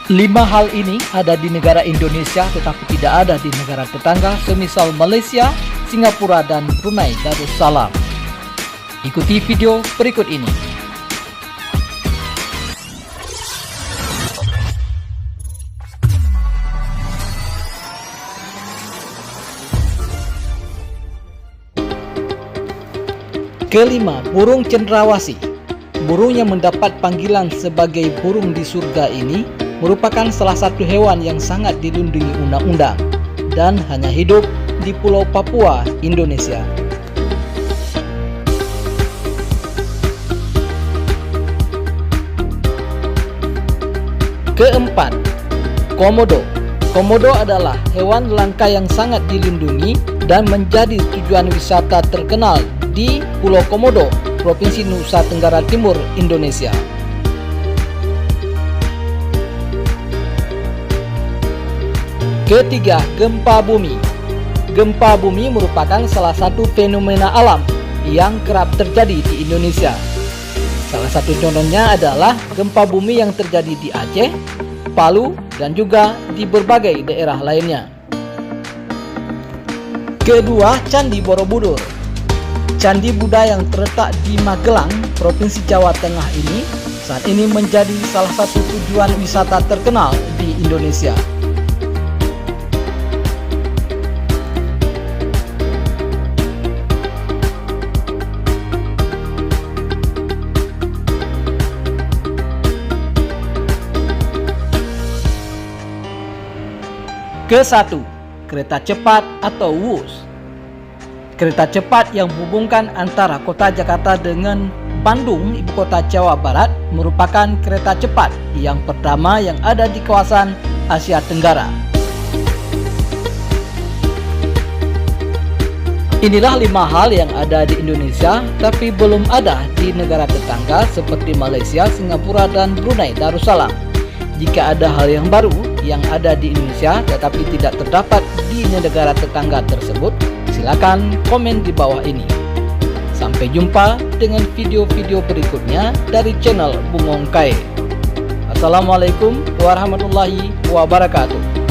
5 hal ini ada di negara Indonesia tetapi tidak ada di negara tetangga semisal Malaysia, Singapura, dan Brunei Darussalam. Ikuti video berikut ini. Kelima, burung cendrawasih. Burung yang mendapat panggilan sebagai burung di surga ini merupakan salah satu hewan yang sangat dilindungi undang-undang dan hanya hidup di Pulau Papua, Indonesia. Keempat, komodo. Komodo adalah hewan langka yang sangat dilindungi dan menjadi tujuan wisata terkenal di Pulau Komodo, Provinsi Nusa Tenggara Timur, Indonesia. Ketiga, gempa bumi. Gempa bumi merupakan salah satu fenomena alam yang kerap terjadi di Indonesia. Salah satu contohnya adalah gempa bumi yang terjadi di Aceh, Palu, dan juga di berbagai daerah lainnya. Kedua, Candi Borobudur. Candi Buddha yang terletak di Magelang, Provinsi Jawa Tengah ini saat ini menjadi salah satu tujuan wisata terkenal di Indonesia. Ke-1, kereta cepat atau WUS. Kereta cepat yang menghubungkan antara kota Jakarta dengan Bandung, ibu kota Jawa Barat, merupakan kereta cepat yang pertama yang ada di kawasan Asia Tenggara. Inilah 5 hal yang ada di Indonesia tapi belum ada di negara tetangga seperti Malaysia, Singapura, dan Brunei Darussalam. Jika ada hal yang baru yang ada di Indonesia tetapi tidak terdapat di negara tetangga tersebut, silakan komen di bawah ini. Sampai jumpa dengan video-video berikutnya dari channel Bung Ongkai. Assalamualaikum warahmatullahi wabarakatuh.